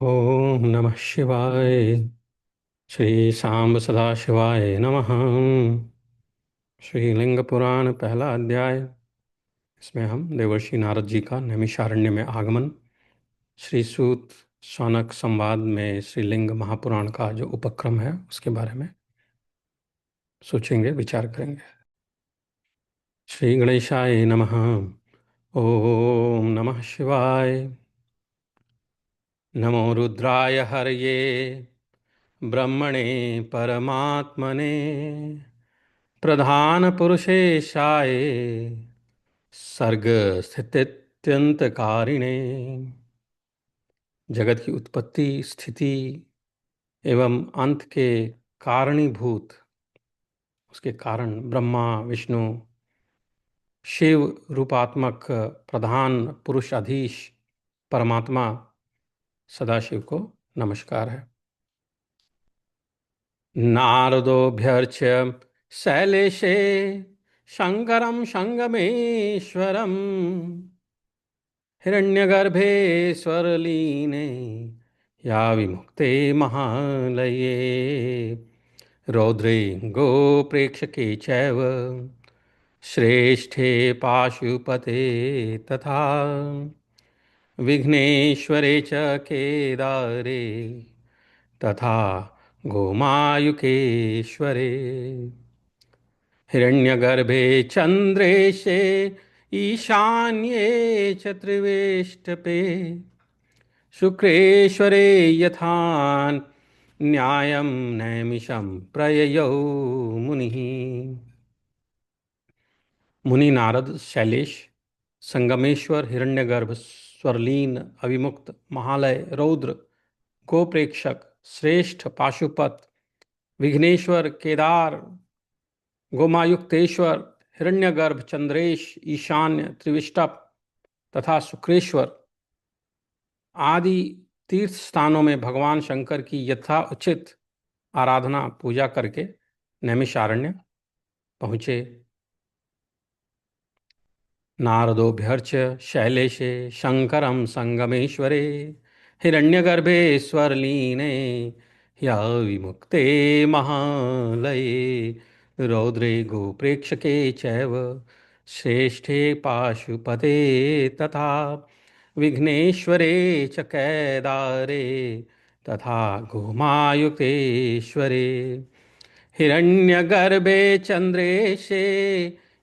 ओम नमः शिवाय। श्री सांब सदा शिवाय नमः। श्री लिंग पुराण पहला अध्याय। इसमें हम देवर्षि नारद जी का नैमिषारण्य में आगमन, श्री सूत शौनक संवाद में श्री लिंग महापुराण का जो उपक्रम है उसके बारे में सोचेंगे, विचार करेंगे। श्री गणेशाय नमः। ओम नमः शिवाय। नमो रुद्राय हरये ब्रह्मणे परमात्मने प्रधान पुरुषेशाय सर्ग स्थित्यंतकारिणे। जगत की उत्पत्ति, स्थिति एवं अंत के कारणीभूत, उसके कारण ब्रह्मा विष्णु शिव रूपात्मक प्रधान पुरुषाधीश परमात्मा सदाशिव को नमस्कार है। नारदोऽभ्यर्च्य शैलेशे शंकरं संगमेश्वरम् हिरण्यगर्भे स्वरलीने या विमुक्ते महालये रौद्रे गोप्रेक्षके चैव श्रेष्ठे पाशुपते तथा विघ्नेश्वरे च केदारे तथा गोमायुकेश्वरे हिरण्यगर्भे चन्द्रेशे ईशान्ये च त्रिवेष्टपे शुक्रेश्वरे यथा न्यायं नैमिषं प्रययौ मुनिः। मुनि नारद, शैलेश, संगमेश्वर, हिरण्यगर्भ, स्वरलीन, अविमुक्त, महालय, रौद्र, गोप्रेक्षक, श्रेष्ठ, पाशुपत, विघ्नेश्वर, केदार, गोमायुक्तेश्वर, हिरण्यगर्भ, चंद्रेश, ईशान्य, त्रिविष्टप तथा शुक्रेश्वर आदि तीर्थ स्थानों में भगवान शंकर की यथा उचित आराधना पूजा करके नैमिषारण्य पहुँचे। नारदोऽभ्यर्च्य शैलेशे शंकरं संगमेश्वरे हिरण्यगर्भे स्वरलीने ह्या विमुक्ते महालये रौद्रे गोप्रेक्षके चैव श्रेष्ठे पाशुपते तथा विघ्नेश्वरे च कैदारे तथा गोमायुक्तेश्वरे हिरण्यगर्भे चन्द्रेशे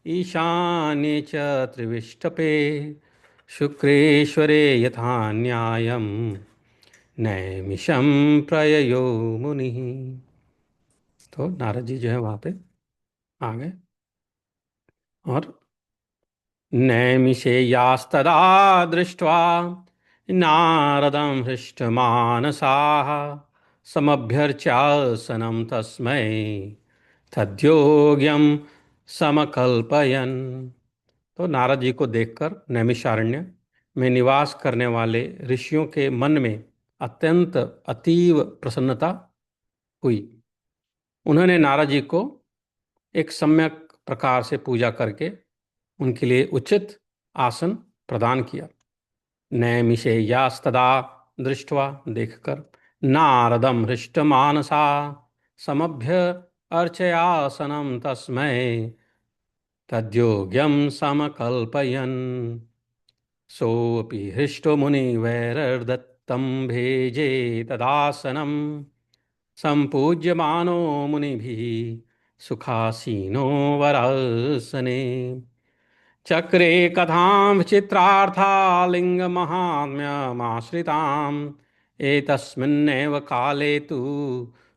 ईशान्ये च त्रिविष्टपे शुक्रेश्वरे यथा न्यायं नैमिषं प्रययो मुनिः। तो नारद जी जो है वहाँ पे आ गए और नैमिषेयास्तदा दृष्ट्वा नारदं हृष्टमानसाः समभ्यर्च्यासनं तस्मै तद्योग्यं समकल्पयन्। तो नारद जी को देखकर नैमिषारण्य में निवास करने वाले ऋषियों के मन में अत्यंत अतीव प्रसन्नता हुई। उन्होंने नारद जी को एक सम्यक प्रकार से पूजा करके उनके लिए उचित आसन प्रदान किया। नैमिषेयास्तदा दृष्ट्वा, देखकर, नारदम हृष्टमानसा समभ्य अर्चयासनं तस्मै तद्योग्यं समकल्पयन् सोऽपि हृष्टो मुनिवैरर्दत्तं भेजे तदासनं सम्पूज्यमानो मुनिभिः सुखासीनो वरासने चक्रे कथां चित्रार्था लिङ्गमाहात्म्यमाश्रिताम् एतस्मिन्नेव काले तु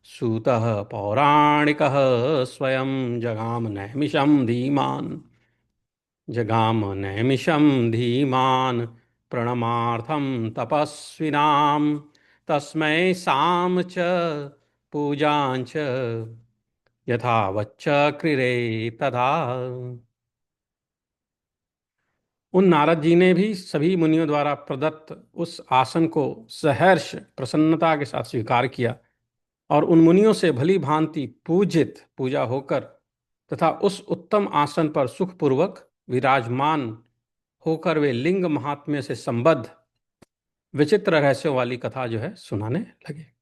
सूतः पौराणिकः स्वयं जगाम नैमिषं धीमान् प्रणमार्थं तपस्विनां तस्मै साम च पूजाञ्च यथावच्च क्रिरे तथा। उन नारद जी ने भी सभी मुनियों द्वारा प्रदत्त उस आसन को सहर्ष प्रसन्नता के साथ स्वीकार किया और उन मुनियों से भली भांति पूजित पूजा होकर तथा उस उत्तम आसन पर सुखपूर्वक विराजमान होकर वे लिंग महात्म्य से संबद्ध विचित्र रहस्यों वाली कथा जो है सुनाने लगे।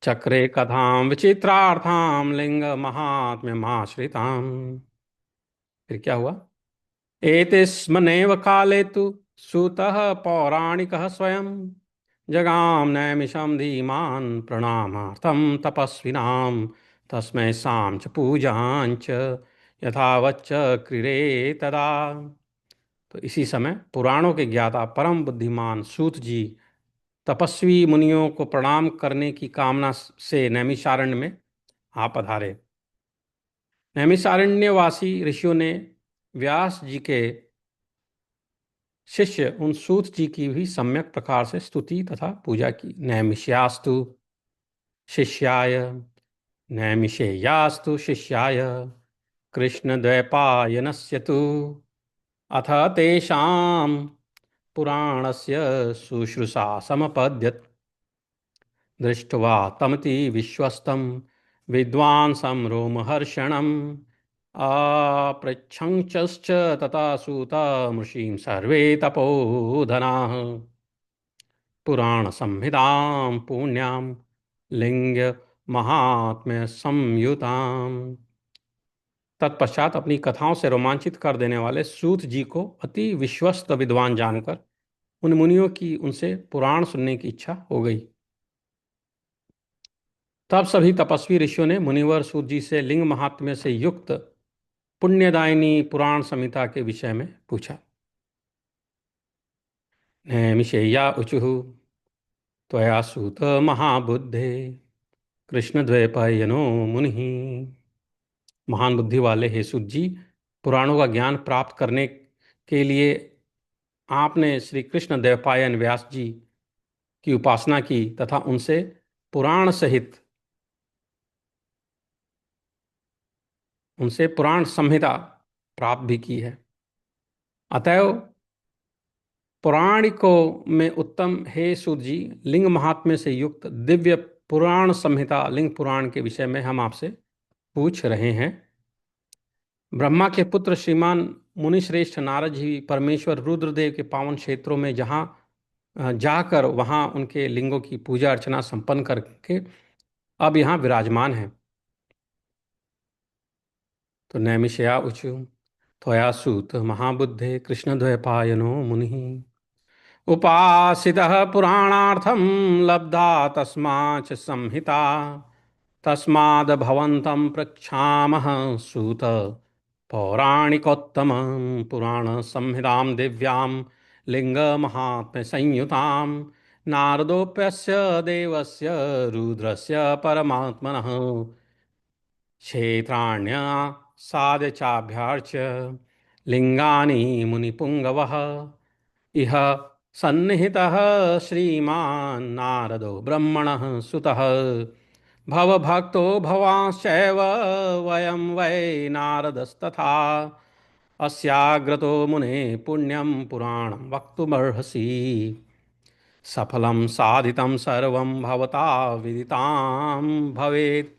चक्रे कथां विचित्रार्थां लिंग महात्म्यमाश्रिताम्। फिर क्या हुआ? एतस्मनेव काले तु सूतः पौराणिकः स्वयं जगाम नैमिषं धीमान् प्रणामार्थं तपस्विनां तस्मै सां च पूजां च यथावच्च क्रीडे तदा। तो इसी समय पुराणों के ज्ञाता परम बुद्धिमान सूत जी तपस्वी मुनियों को प्रणाम करने की कामना से नैमिषारण्य में आ पधारे। नैमिषारण्यवासी ऋषियों ने व्यास जी के शिष्य उन सूत जी की भी सम्यक प्रकार से स्तुति तथा पूजा की। नैमिष्यास्तु शिष्याय नैमिषेयास्तु शिष्याय कृष्णद्वैपायनस्य तु अथ तेषां पुराणस्य शुश्रूषा समपद्यत दृष्ट्वा तमति विश्वस्तं विद्वांसं रोमहर्षणम् आपृच्छञ्चश्च तथा सूतमृषीं सर्वे तपोधनाः पुराण संहितां पुण्यां लिंग महात्म्य संयुताम। तत्पश्चात अपनी कथाओं से रोमांचित कर देने वाले सूत जी को अति विश्वस्त विद्वान जानकर उन मुनियों की उनसे पुराण सुनने की इच्छा हो गई। तब सभी तपस्वी ऋषियों ने मुनिवर सूत जी से लिंग महात्म्य से युक्त पुण्यदायिनी पुराण संहिता के विषय में पूछा। नैमिषेया उचुः त्वया सूत महाबुद्धे कृष्णद्वैपायनो मुनिः। महान बुद्धि वाले हे सूत जी, पुराणों का ज्ञान प्राप्त करने के लिए आपने श्री कृष्ण द्वैपायन व्यास जी की उपासना की तथा उनसे पुराण सहित उनसे पुराण संहिता प्राप्त भी की है। अतएव पौराणिकों में उत्तम हे सूत जी, लिंग महात्म्य से युक्त दिव्य पुराण संहिता लिंग पुराण के विषय में हम आपसे पूछ रहे हैं। ब्रह्मा के पुत्र श्रीमान मुनिश्रेष्ठ नारद जी परमेश्वर रुद्रदेव के पावन क्षेत्रों में जहाँ जाकर वहाँ उनके लिंगों की पूजा अर्चना संपन्न करके अब यहाँ विराजमान है। तो नैमिषया उचु त्वया सूत महाबुद्धे कृष्णद्वैपायनो मुनिः उपासितः पुराणार्थं लब्धा तस्माच्च संहिता तस्माद् भवन्तं पृच्छामः सूत पौराणिकोत्तमं पुराण संहितां दिव्यां लिंगमहात्म्य संयुतां नारदोऽप्यस्य देवस्य रुद्रस्य परमात्मनः क्षेत्राण्या साध्य चाभ्यार्च्य लिंगानि मुनिपुंगवः इह सन्निहितः श्रीमान् नारदो ब्रह्मणः सुतः भवभक्तो भवांश्चैव वयं वै नारदस्तथा अस्याग्रतो मुने पुण्यं पुराणं वक्तुमर्हसि सफलं साधितं सर्वं भवता विदितां भवेत्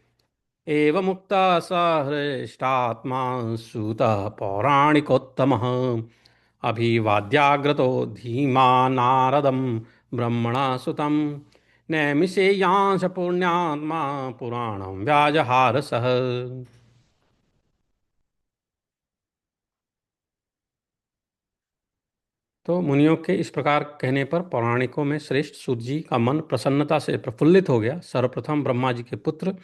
एवमुक्ता स हृष्टात्मा सूतः पौराणिकोत्तमः अभिवाद्याग्रतो धीमान् नारदं ब्रह्मणा सुतं नैमिषेयांश पुण्यात्मा पुराणं व्याजहार सः। तो मुनियों के इस प्रकार कहने पर पौराणिकों में श्रेष्ठ सूत जी का मन प्रसन्नता से प्रफुल्लित हो गया। सर्वप्रथम ब्रह्मा जी के पुत्र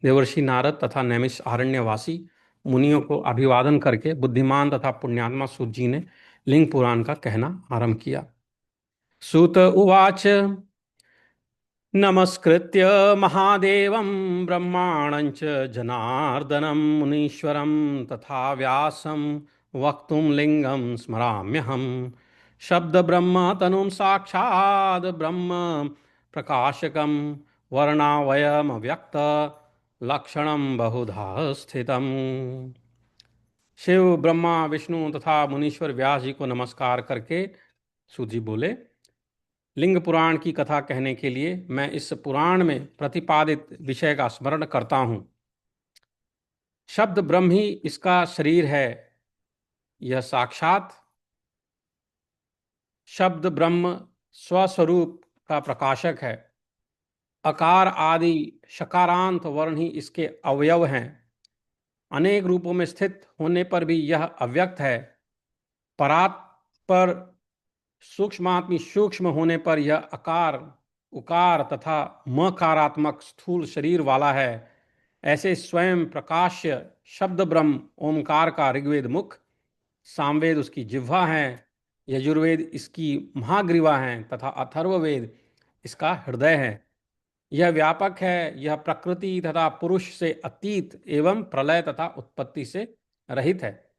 देवर्षि नारद तथा नैमिषारण्यवासी मुनियों को अभिवादन करके बुद्धिमान तथा पुण्यात्मा सूत जी ने लिंग पुराण का कहना आरंभ किया। सूत उवाच नमस्कृत्य महादेवं ब्रह्माणं च जनार्दनं मुनीश्वरं तथा व्यासं वक्तुं लिंगं स्मराम्यहम् शब्दब्रह्म तनुं साक्षात् ब्रह्म प्रकाशकं वर्णावयमव्यक्त लक्षणं बहुधा स्थितम्। शिव ब्रह्मा विष्णु तथा मुनीश्वर व्यास जी को नमस्कार करके सूत जी बोले, लिंग पुराण की कथा कहने के लिए मैं इस पुराण में प्रतिपादित विषय का स्मरण करता हूँ। शब्द ब्रह्म ही इसका शरीर है। यह साक्षात शब्द ब्रह्म स्वस्वरूप का प्रकाशक है। अकार आदि शकारांत वर्ण ही इसके अवयव हैं। अनेक रूपों में स्थित होने पर भी यह अव्यक्त है। परात पर सूक्ष्मात्मी सूक्ष्म होने पर यह अकार उकार तथा मकारात्मक स्थूल शरीर वाला है। ऐसे स्वयं प्रकाश्य शब्द ब्रह्म ओमकार का ऋग्वेद मुख, सामवेद उसकी जिह्वा है, यजुर्वेद इसकी महाग्रीवा है तथा अथर्ववेद इसका हृदय है। यह व्यापक है, यह प्रकृति तथा पुरुष से अतीत एवं प्रलय तथा उत्पत्ति से रहित है।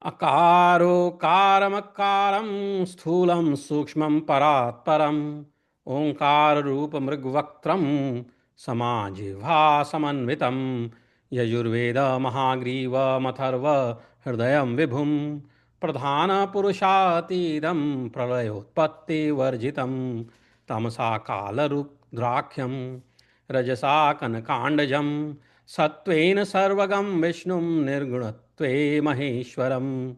अकारोकारमकारं स्थूलं सूक्ष्मं परात् परम् ओंकार रूप मृगवक्त्रं समाजिह्वासमन्वितं यजुर्वेद महाग्रीवमथर्व हृदयं विभुं प्रधानपुरुषातीदं प्रलयोत्पत्तिवर्जितं तमसा कालरुद्राख्यं रजसा कनकाण्डजं सत्त्वेन सर्वगं विष्णुं निर्गुणत्वे महेश्वरम्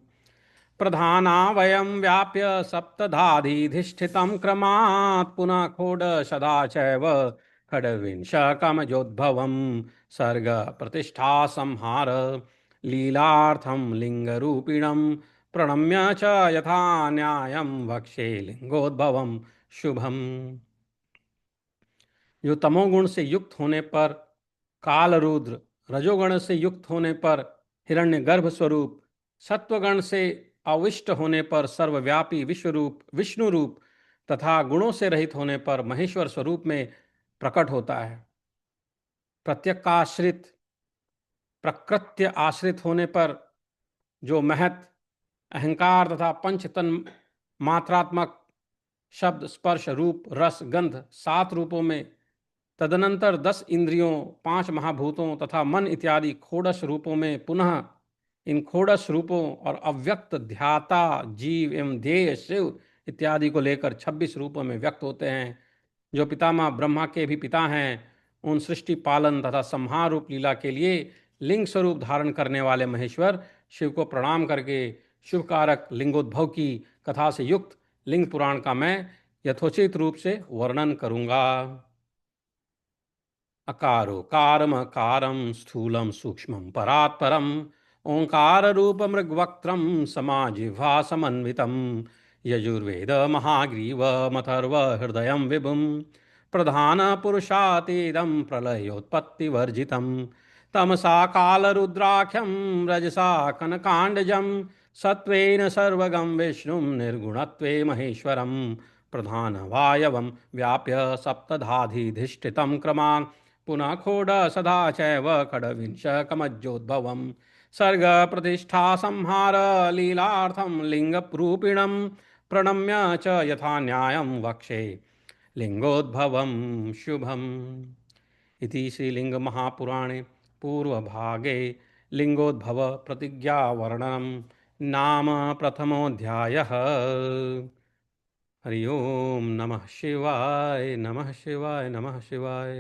प्रधानावयं व्याप्य सप्तधाधिधिष्ठितं क्रमात् पुनः खोडशदा चैव खड्विंशकमजोद्भवं सर्गप्रतिष्ठासंहार लीलार्थं लिङ्गरूपिणं प्रणम्य च यथा न्यायं वक्षे लिङ्गोद्भवं शुभम्। जो तमोगुण से युक्त होने पर कालरुद्र, रजोगण से युक्त होने पर हिरण्यगर्भ स्वरूप, सत्वगण से अविष्ट होने पर सर्वव्यापी विश्वरूप विष्णु रूप तथा गुणों से रहित होने पर महेश्वर स्वरूप में प्रकट होता है। प्रत्यक्षाश्रित प्रकृत्य आश्रित होने पर जो महत अहंकार तथा पंचतन मात्रात्मक शब्द स्पर्श रूप रस गंध 7 रूपों में, तदनंतर 10 इंद्रियों 5 महाभूतों तथा मन इत्यादि खोड़श रूपों में, पुनः इन खोड़श रूपों और अव्यक्त ध्याता जीव एवं ध्येय शिव इत्यादि को लेकर 26 रूपों में व्यक्त होते हैं। जो पितामह ब्रह्मा के भी पिता हैं, उन सृष्टि पालन तथा संहार रूप लीला के लिए लिंग स्वरूप धारण करने वाले महेश्वर शिव को प्रणाम करके शुभ कारक लिंगोद्भव की कथा से युक्त लिंग पुराण का मैं यथोचित रूप से वर्णन करूंगा। अकारोकारमकारं स्थूलं सूक्ष्मं परात् परम् ओङ्काररूपमृग्वक्त्रं समाजिह्वासमन्वितं यजुर्वेद महाग्रीवमथर्व हृदयं विभुं प्रधानपुरुषातीदं प्रलयोत्पत्तिवर्जितं तमसा कालरुद्राख्यं रजसा कनकाण्डजं सत्त्वेन सर्वगं विष्णुं निर्गुणत्वे महेश्वरं प्रधानवायवं व्याप्य सप्तधाधिधिष्ठितं क्रमान् पुनः खोड सदा चैव खड्विंशकमज्जोद्भवम् सर्ग प्रतिष्ठा संहार लीलार्थं लिंगरूपिणं प्रणम्य च यथा न्यायं वक्षे लिंगोद्भवं शुभम्। इति श्रीलिंग महापुराणे पूर्वभागे लिंगोद्भव प्रतिज्ञा वर्णनं नाम प्रथमोऽध्यायः। हरि ओम नमः शिवाय नमः शिवाय नमः शिवाय।